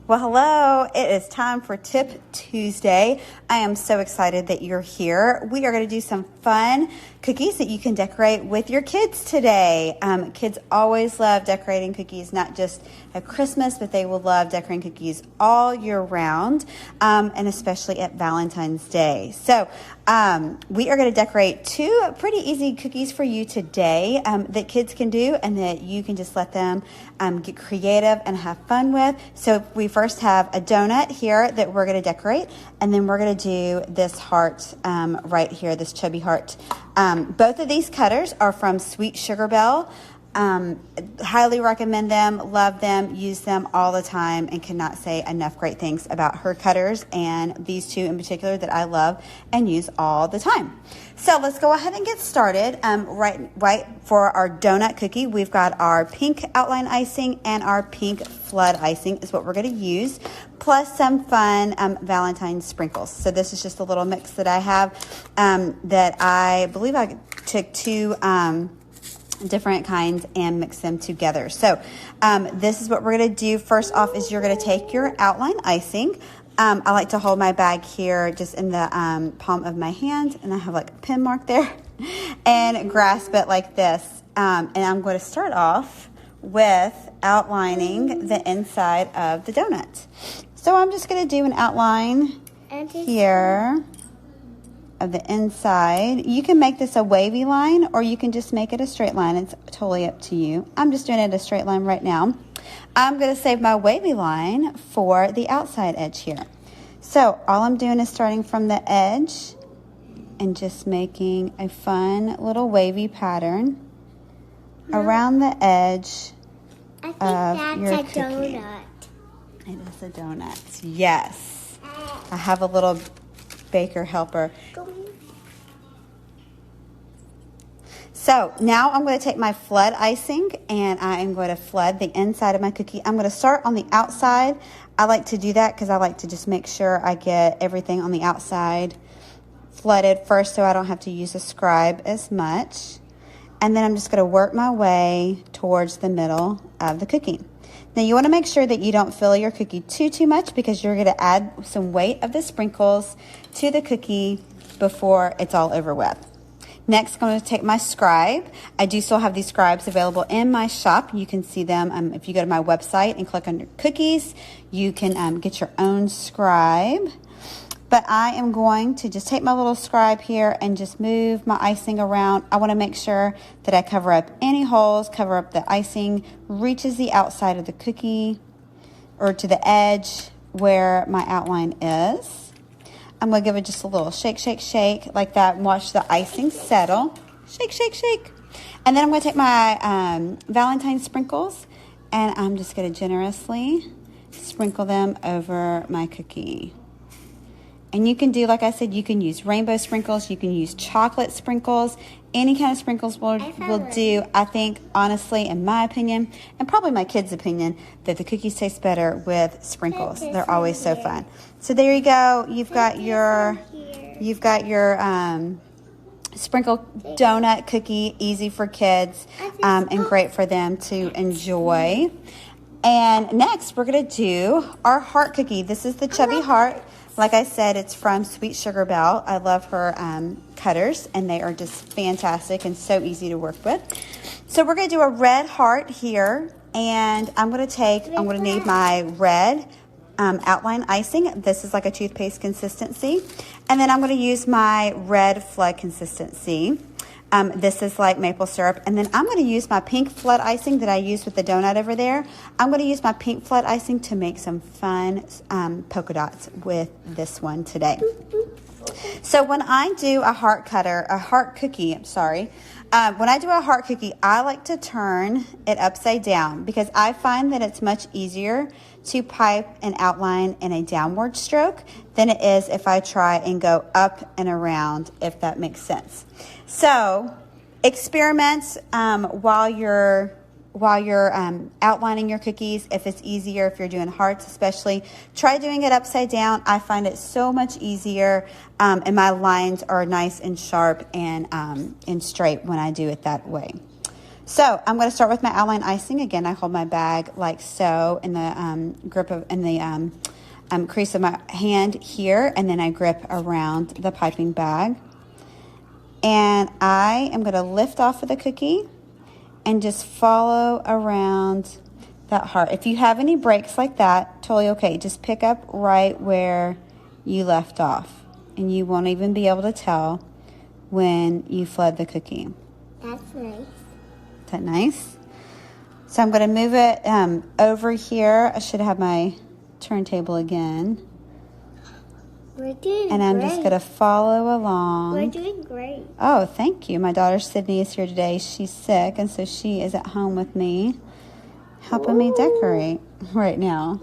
Well, hello. It is time for Tip Tuesday. I am so excited that you're here. We are going to do some fun cookies that you can decorate with your kids today. Kids always love decorating cookies, not just at Christmas, but they will love decorating cookies all year round, and especially at Valentine's Day. So we are going to decorate two pretty easy cookies for you today that kids can do and that you can just let them get creative and have fun with. So we first have a donut here that we're going to decorate, and then we're going to do this heart right here, this chubby heart. Both of these cutters are from Sweet Sugar Belle. Highly recommend them, love them, use them all the time, and cannot say enough great things about her cutters and these two in particular that I love and use all the time. So let's go ahead and get started. Right for our donut cookie, we've got our pink outline icing and our pink flood icing is what we're going to use, plus some fun Valentine sprinkles. So this is just a little mix that I have that I believe I took two different kinds and mix them together. So this is what we're going to do. First off is you're going to take your outline icing. I like to hold my bag here just in the palm of my hand, and I have like a pin mark there, and grasp it like this. And I'm going to start off with outlining the inside of the donut. So I'm just going to do an outline here of the inside. You can make this a wavy line, or you can just make it a straight line. It's totally up to you. I'm just doing it a straight line right now. I'm going to save my wavy line for the outside edge here. So all I'm doing is starting from the edge and just making a fun little wavy pattern around the edge of your cookie. Donut. It is a donut. Yes. I have a little baker helper. So now I'm going to take my flood icing and I am going to flood the inside of my cookie. I'm going to start on the outside. I like to do that because I like to just make sure I get everything on the outside flooded first so I don't have to use a scribe as much. And then I'm just going to work my way towards the middle of the cookie. Now you want to make sure that you don't fill your cookie too much because you're going to add some weight of the sprinkles to the cookie before it's all over with. Next, I'm going to take my scribe. I do still have these scribes available in my shop. You can see them if you go to my website and click under cookies. You can get your own scribe. But I am going to just take my little scribe here and just move my icing around. I want to make sure that I cover up any holes, cover up the icing, reaches the outside of the cookie or to the edge where my outline is. I'm going to give it just a little shake, shake, shake like that and watch the icing settle. Shake, shake, shake. And then I'm going to take my Valentine sprinkles and I'm just going to generously sprinkle them over my cookie. And you can do, like I said, you can use rainbow sprinkles. You can use chocolate sprinkles. Any kind of sprinkles will do. I think, honestly, in my opinion, and probably my kids' opinion, that the cookies taste better with sprinkles. They're always so fun. So there you go. You've got your sprinkle donut cookie, easy for kids, and great for them to enjoy. And next, we're going to do our heart cookie. This is the chubby heart. Like I said, it's from Sweet Sugar Belle. I love her cutters, and they are just fantastic and so easy to work with. So we're going to do a red heart here, and I'm going to need my red outline icing. This is like a toothpaste consistency. And then I'm going to use my red flood consistency. This is like maple syrup. And then I'm going to use my pink flood icing that I used with the donut over there. I'm going to use my pink flood icing to make some fun polka dots with this one today. So when I do a heart cookie, when I do a heart cookie, I like to turn it upside down because I find that it's much easier to pipe an outline in a downward stroke than it is if I try and go up and around, if that makes sense. So experiments while you're outlining your cookies. If it's easier, if you're doing hearts especially, try doing it upside down. I find it so much easier, and my lines are nice and sharp and straight when I do it that way. So I'm going to start with my outline icing. Again, I hold my bag like so in the crease of my hand here, and then I grip around the piping bag. And I am going to lift off of the cookie and just follow around that heart. If you have any breaks like that, totally okay. Just pick up right where you left off, and you won't even be able to tell when you fled the cookie. That's nice. Is that nice? So I'm going to move it over here. I should have my turntable again. We're doing And I'm great. just going to follow along. We're doing great. Oh, thank you. My daughter Sydney is here today. She's sick, and so she is at home with me, helping me decorate right now.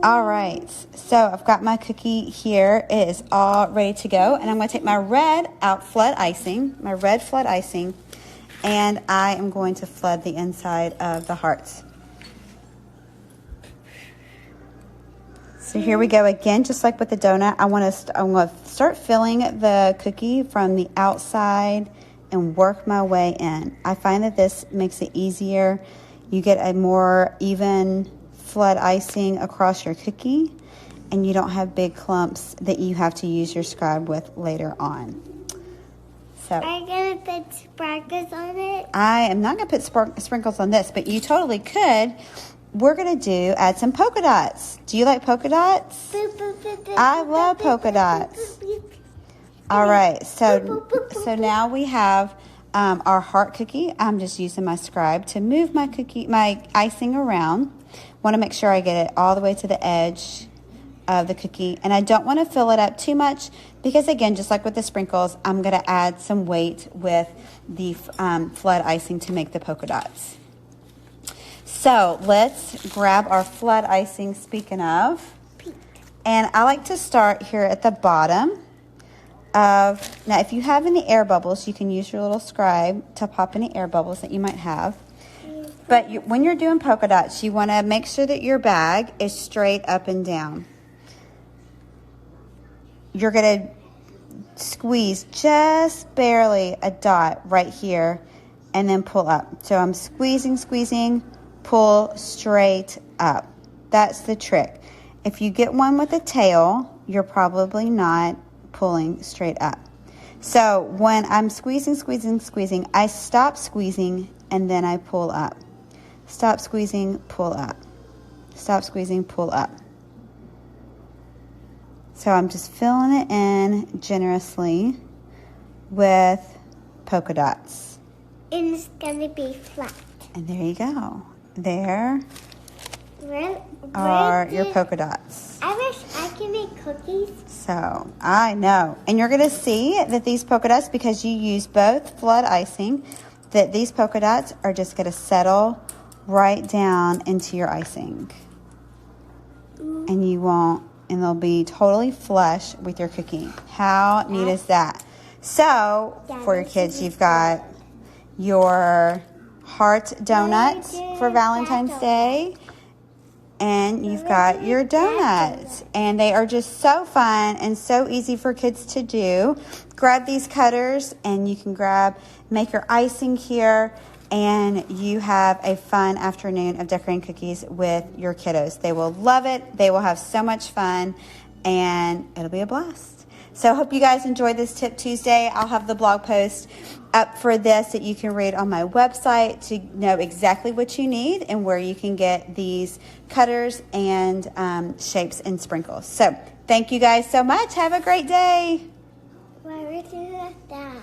All right. So I've got my cookie here. It is all ready to go. And I'm going to take my red flood icing, and I am going to flood the inside of the hearts. So here we go again, just like with the donut. I'm going to start filling the cookie from the outside and work my way in. I find that this makes it easier. You get a more even flood icing across your cookie, and you don't have big clumps that you have to use your scribe with later on. So Are you going to put sparkles on it? I am not going to put sprinkles on this, but you totally could. We're going to add some polka dots. Do you like polka dots? I love polka dots. All right, so now we have our heart cookie. I'm just using my scribe to move my icing around. Want to make sure I get it all the way to the edge of the cookie. And I don't want to fill it up too much because, again, just like with the sprinkles, I'm going to add some weight with the flood icing to make the polka dots. So let's grab our flood icing, speaking of. And I like to start here at the bottom now if you have any air bubbles, you can use your little scribe to pop any air bubbles that you might have. But when you're doing polka dots, you want to make sure that your bag is straight up and down. You're going to squeeze just barely a dot right here and then pull up. So I'm squeezing, pull straight up. That's the trick. If you get one with a tail, you're probably not pulling straight up. So when I'm squeezing, I stop squeezing and then I pull up. Stop squeezing, pull up. Stop squeezing, pull up. So I'm just filling it in generously with polka dots. And it's going to be flat. And there you go. There are your polka dots. I wish I could make cookies. So, I know. And you're going to see that these polka dots, because you use both flood icing, that these polka dots are just going to settle right down into your icing. And they'll be totally flush with your cookie. How neat is that? So, for your kids, you've got your heart donuts for Valentine's Day. And you've got your donuts. And they are just so fun and so easy for kids to do. Grab these cutters and you can make your icing here. And you have a fun afternoon of decorating cookies with your kiddos. They will love it. They will have so much fun. And it'll be a blast. So I hope you guys enjoyed this Tip Tuesday. I'll have the blog post up for this that you can read on my website to know exactly what you need and where you can get these cutters and shapes and sprinkles. So thank you guys so much. Have a great day. Why would you like that?